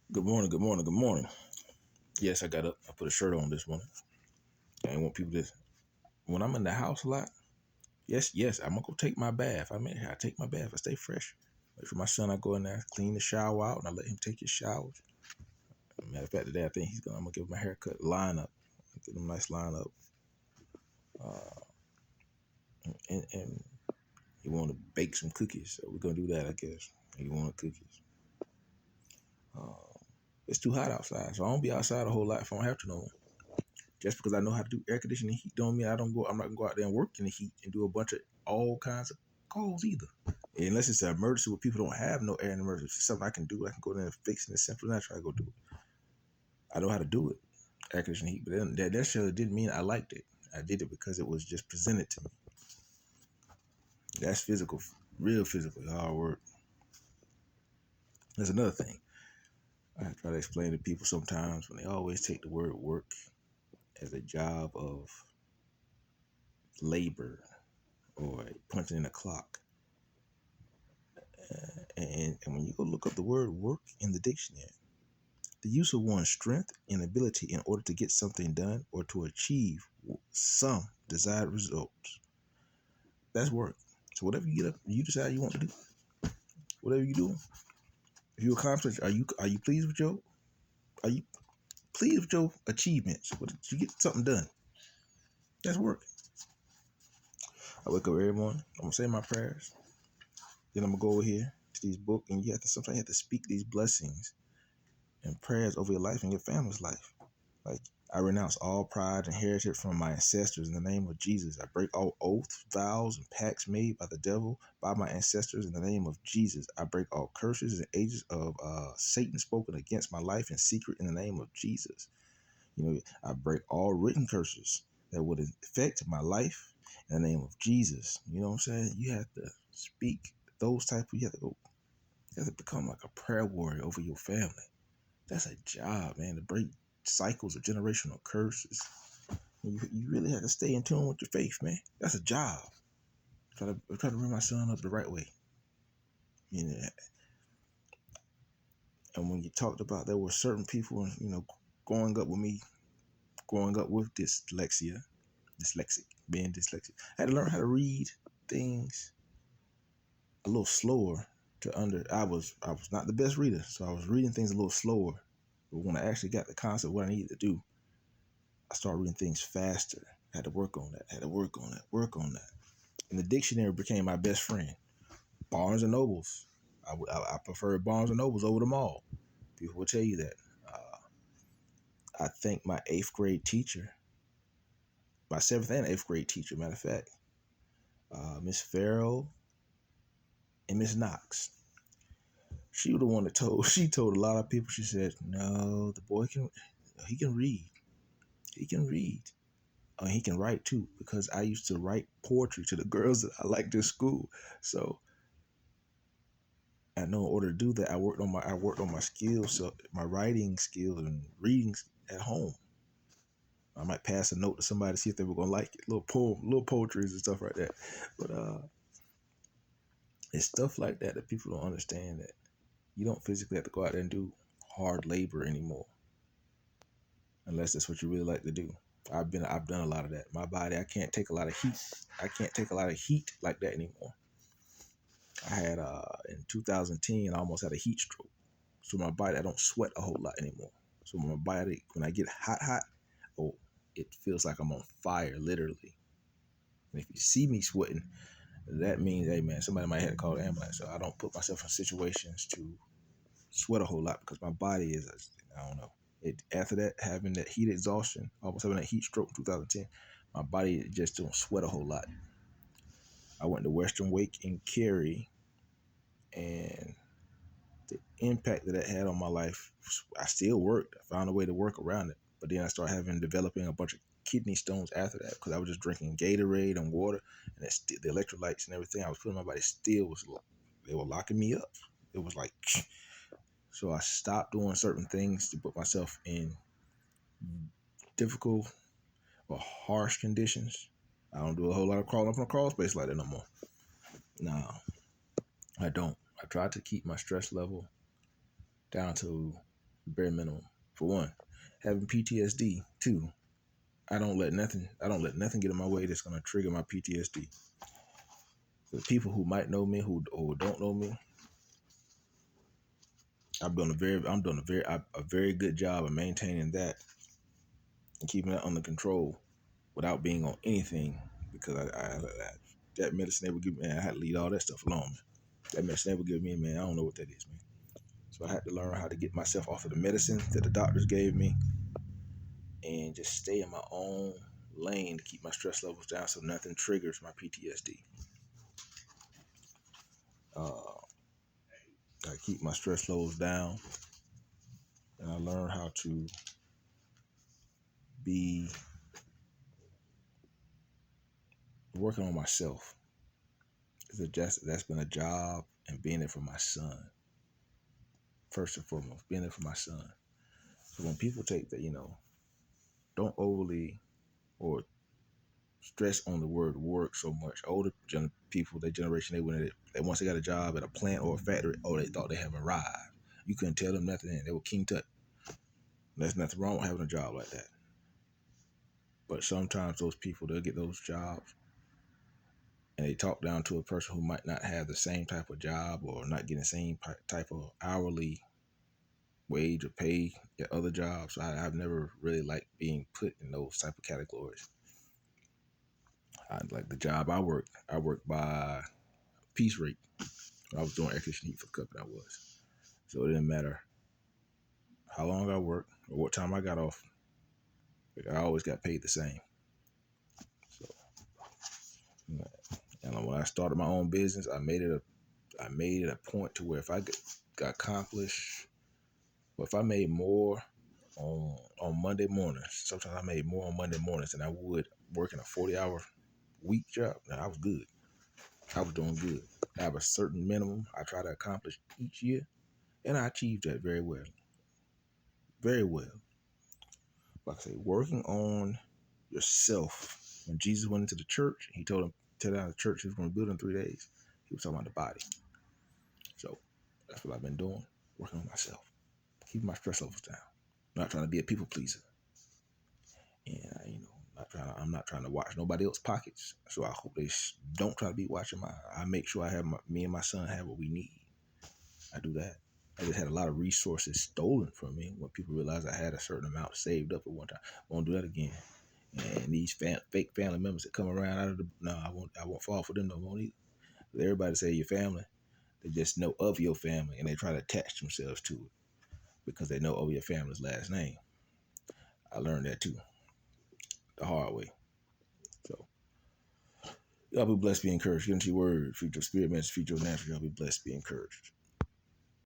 Good morning, good morning, good morning. Yes, I got up. I put a shirt on this morning. I want people to, when I'm in the house a lot, yes, I'm going to go take my bath. I take my bath. I stay fresh. Wait for my son, I go in there, clean the shower out, and I let him take his showers. Matter of fact, today I think I'm going to give him a haircut, line up, get him a nice line up. And he want to bake some cookies, so we're going to do that, I guess. He want cookies. It's too hot outside, so I don't be outside a whole lot if I don't have to no more. Just because I know how to do air conditioning heat don't mean I'm not gonna go out there and work in the heat and do a bunch of all kinds of calls either. Unless it's an emergency where people don't have no air in emergency. It's something I can do. I can go there and fix it. It's simple enough. I go do it. I know how to do it. Air conditioning heat, but that necessarily didn't mean I liked it. I did it because it was just presented to me. That's physical, real physical hard work. There's another thing. I try to explain to people sometimes when they always take the word work as a job of labor or punching in a clock. And when you go look up the word work in the dictionary, the use of one's strength and ability in order to get something done or to achieve some desired results. That's work. So whatever you get up, you decide you want to do, whatever you do, if you accomplish, are you pleased with are you pleased with your achievements? What did you get something done? That's work. I wake up every morning. I'm gonna say my prayers. Then I'm gonna go over here to these books, and sometimes you have to speak these blessings and prayers over your life and your family's life. Like, I renounce all pride inherited from my ancestors in the name of Jesus. I break all oaths, vows, and pacts made by the devil by my ancestors in the name of Jesus. I break all curses and ages of Satan spoken against my life in secret in the name of Jesus. I break all written curses that would affect my life in the name of Jesus. You know what I'm saying? You have to speak those type of, you have to become like a prayer warrior over your family. That's a job, man, to break cycles of generational curses. You really have to stay in tune with your faith, man. That's a job. Try to bring my son up the right way. You know, and when you talked about there were certain people, growing up with me, growing up with being dyslexic, I had to learn how to read things a little slower I was not the best reader, so I was reading things a little slower. But when I actually got the concept of what I needed to do, I started reading things faster. I had to work on that. Work on that. And the dictionary became my best friend. Barnes and Nobles. I prefer Barnes and Nobles over them all. People will tell you that. I thank my 8th grade teacher, my 7th and 8th grade teacher, matter of fact, Miss Farrell and Miss Knox. She was the one that she told a lot of people, she said, no, the boy he can read. He can read. He can write too, because I used to write poetry to the girls that I liked in school. So I know in order to do that, I worked on my skills, so my writing skills and reading at home. I might pass a note to somebody to see if they were gonna like it. Little poetries and stuff like that. But it's stuff like that people don't understand, that you don't physically have to go out there and do hard labor anymore, unless that's what you really like to do. I've done a lot of that. My body, I can't take a lot of heat. I can't take a lot of heat like that anymore. I had in 2010, I almost had a heat stroke. So my body, I don't sweat a whole lot anymore. So my body, when I get hot, oh, it feels like I'm on fire, literally. And if you see me sweating, that means, hey man, somebody might have to call the ambulance. So I don't put myself in situations to sweat a whole lot, because my body is, I don't know. After that, having that heat exhaustion, almost having that heat stroke in 2010, my body just don't sweat a whole lot. I went to Western Wake in Cary, and the impact that had on my life, I still worked. I found a way to work around it. But then I started developing a bunch of kidney stones after that, because I was just drinking Gatorade and water, and the electrolytes and everything I was putting in my body still they were locking me up. It was like, so I stopped doing certain things to put myself in difficult or harsh conditions. I don't do a whole lot of crawling up in a crawl space like that no more. No, I don't. I try to keep my stress level down to bare minimum. For one, having PTSD. Two, I don't let nothing get in my way that's gonna trigger my PTSD. The people who might know me, who don't know me, I'm doing a very good job of maintaining that and keeping it under control without being on anything, because I that medicine they would give me, man, I had to leave all that stuff alone. That medicine they would give me, man, I don't know what that is, man. So I had to learn how to get myself off of the medicine that the doctors gave me and just stay in my own lane to keep my stress levels down so nothing triggers my PTSD. I keep my stress levels down, and I learn how to be working on myself. That's been a job, and being there for my son. First and foremost, being there for my son. So when people take that, don't overly or stress on the word work so much. Older people, their generation, they went at it. They once they got a job at a plant or a factory, oh, they thought they have arrived. You couldn't tell them nothing, and they were King Tut. There's nothing wrong with having a job like that. But sometimes those people, they'll get those jobs, and they talk down to a person who might not have the same type of job or not getting the same type of hourly wage or pay at other jobs. I've never really liked being put in those type of categories. Like the job I worked by piece rate. I was doing air conditioning heat for the company I was. So it didn't matter how long I worked or what time I got off. I always got paid the same. So, and when I started my own business, I made it a point to where if I got accomplished, or if I made more on Monday mornings, sometimes I made more on Monday mornings than I would working a 40-hour week job. Now I was good. I was doing good. I have a certain minimum I try to accomplish each year, and I achieved that very well. Very well. Like I say, working on yourself. When Jesus went into the church, he told him, tell down the church he was going to build in 3 days. He was talking about the body. So that's what I've been doing, working on myself, keeping my stress levels down, not trying to be a people pleaser, and I'm not trying to watch nobody else's pockets. So I hope they don't try to be watching mine. I make sure I have me and my son have what we need. I do that. I just had a lot of resources stolen from me when people realized I had a certain amount saved up at one time. I won't do that again. And these fake family members that come around out of the I won't fall for them no more either. Everybody say your family, they just know of your family and they try to attach themselves to it because they know of your family's last name. I learned that too, the hard way. So y'all be blessed, be encouraged. Get into your word, feed your spirit, man, feed your natural. Y'all be blessed, be encouraged.